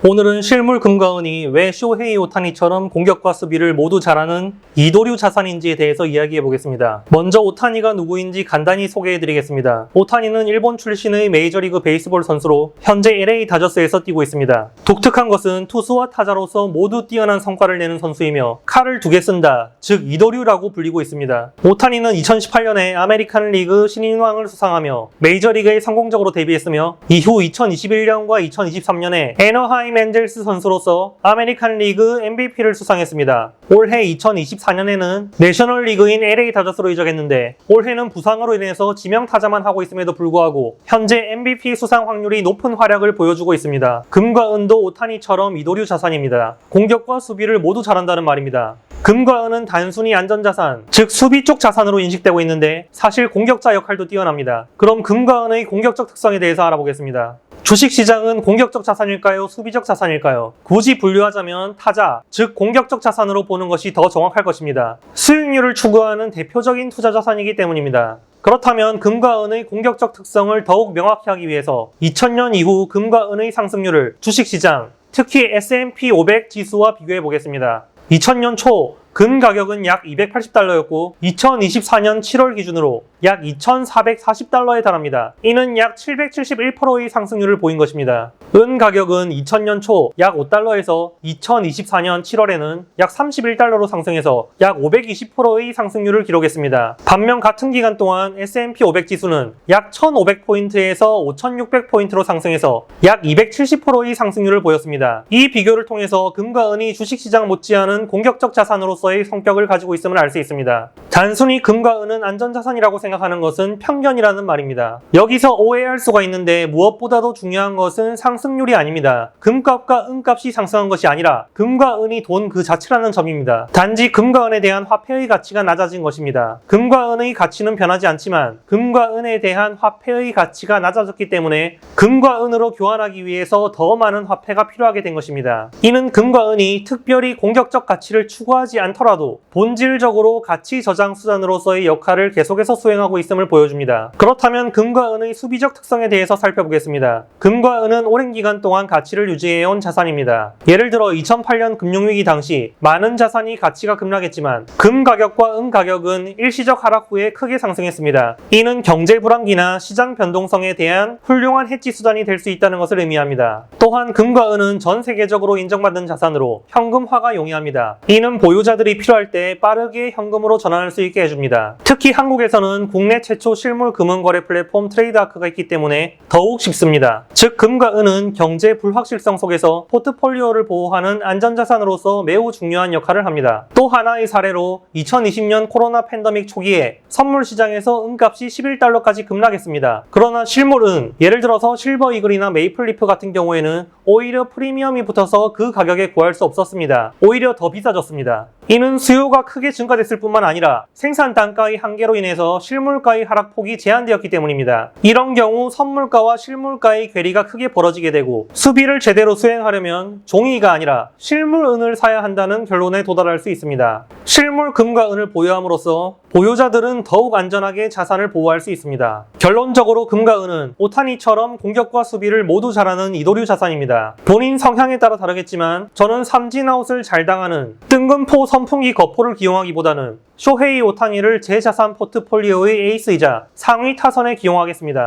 오늘은 실물 금과 은이 왜 쇼헤이 오타니처럼 공격과 수비를 모두 잘하는 이도류 자산인지에 대해서 이야기해 보겠습니다. 먼저 오타니가 누구인지 간단히 소개해 드리겠습니다. 오타니는 일본 출신의 메이저리그 베이스볼 선수로 현재 LA 다저스에서 뛰고 있습니다. 독특한 것은 투수와 타자로서 모두 뛰어난 성과를 내는 선수이며 칼을 두 개 쓴다, 즉 이도류라고 불리고 있습니다. 오타니는 2018년에 아메리칸 리그 신인왕을 수상하며 메이저리그에 성공적으로 데뷔했으며 이후 2021년과 2023년에 애너하임 엔젤스 선수로서 아메리칸 리그 MVP를 수상했습니다. 올해 2024년에는 내셔널리그인 LA 다저스로 이적했는데 올해는 부상으로 인해서 지명 타자만 하고 있음에도 불구하고 현재 MVP 수상 확률이 높은 활약을 보여주고 있습니다. 금과 은도 오타니처럼 이도류 자산입니다. 공격과 수비를 모두 잘한다는 말입니다. 금과 은은 단순히 안전자산, 즉 수비 쪽 자산으로 인식되고 있는데 사실 공격자 역할도 뛰어납니다. 그럼 금과 은의 공격적 특성에 대해서 알아보겠습니다. 주식시장은 공격적 자산일까요? 수비적 자산일까요? 굳이 분류하자면 타자, 즉 공격적 자산으로 보는 것이 더 정확할 것입니다. 수익률을 추구하는 대표적인 투자 자산이기 때문입니다. 그렇다면 금과 은의 공격적 특성을 더욱 명확히 하기 위해서 2000년 이후 금과 은의 상승률을 주식시장, 특히 S&P 500 지수와 비교해 보겠습니다. 2000년 초 금 가격은 약 280달러였고 2024년 7월 기준으로 약 2440달러에 달합니다. 이는 약 771%의 상승률을 보인 것입니다. 은 가격은 2000년 초 약 5달러에서 2024년 7월에는 약 31달러로 상승해서 약 520%의 상승률을 기록했습니다. 반면 같은 기간 동안 S&P 500 지수는 약 1500포인트에서 5600포인트로 상승해서 약 270%의 상승률을 보였습니다. 이 비교를 통해서 금과 은이 주식시장 못지않은 공격적 자산으로서의 성격을 가지고 있음을 알 수 있습니다. 단순히 금과 은은 안전자산이라고 생각하는 것은 편견이라는 말입니다. 여기서 오해할 수가 있는데 무엇보다도 중요한 것은 상승률이 아닙니다. 금값과 은값이 상승한 것이 아니라 금과 은이 돈 그 자체라는 점입니다. 단지 금과 은에 대한 화폐의 가치가 낮아진 것입니다. 금과 은의 가치는 변하지 않지만 금과 은에 대한 화폐의 가치가 낮아졌기 때문에 금과 은으로 교환하기 위해서 더 많은 화폐가 필요하게 된 것입니다. 이는 금과 은이 특별히 공격적 가치를 추구하지 않더라도 본질적으로 가치 저장 수단으로서의 역할을 계속해서 수행하고 있음을 보여줍니다. 그렇다면 금과 은의 수비적 특성에 대해서 살펴보겠습니다. 금과 은은 오랜 기간 동안 가치를 유지해온 자산입니다. 예를 들어 2008년 금융위기 당시 많은 자산이 가치가 급락했지만 금 가격과 은 가격은 일시적 하락 후에 크게 상승했습니다. 이는 경제 불황기나 시장 변동성에 대한 훌륭한 해지 수단이 될 수 있다는 것을 의미합니다. 또한 금과 은은 전 세계적으로 인정받은 자산으로 현금화가 용이합니다. 이는 보유자들이 필요할 때 빠르게 현금으로 전환할 수 있게 해줍니다. 특히 한국에서는 국내 최초 실물 금은 거래 플랫폼 트레이드아크가 있기 때문에 더욱 쉽습니다. 즉 금과 은은 경제 불확실성 속에서 포트폴리오를 보호하는 안전자산으로서 매우 중요한 역할을 합니다. 또 하나의 사례로 2020년 코로나 팬데믹 초기에 선물 시장에서 은값이 11달러까지 급락했습니다. 그러나 실물 은, 예를 들어서 실버 이글이나 메이플리프 같은 경우에는 오히려 프리미엄이 붙어서 그 가격에 구할 수 없었습니다. 오히려 더 비싸졌습니다. 이는 수요가 크게 증가됐을 뿐만 아니라 생산 단가의 한계로 인해서 실물가의 하락폭이 제한되었기 때문입니다. 이런 경우 선물가와 실물가의 괴리가 크게 벌어지게 되고 수비를 제대로 수행하려면 종이가 아니라 실물 은을 사야 한다는 결론에 도달할 수 있습니다. 실물 금과 은을 보유함으로써 보유자들은 더욱 안전하게 자산을 보호할 수 있습니다. 결론적으로 금과 은은 오타니처럼 공격과 수비를 모두 잘하는 이도류 자산입니다. 본인 성향에 따라 다르겠지만 저는 삼진아웃을 잘 당하는 뜬금포 선풍기 거포를 기용하기보다는 쇼헤이 오타니를 제 자산 포트폴리오의 에이스이자 상위 타선에 기용하겠습니다.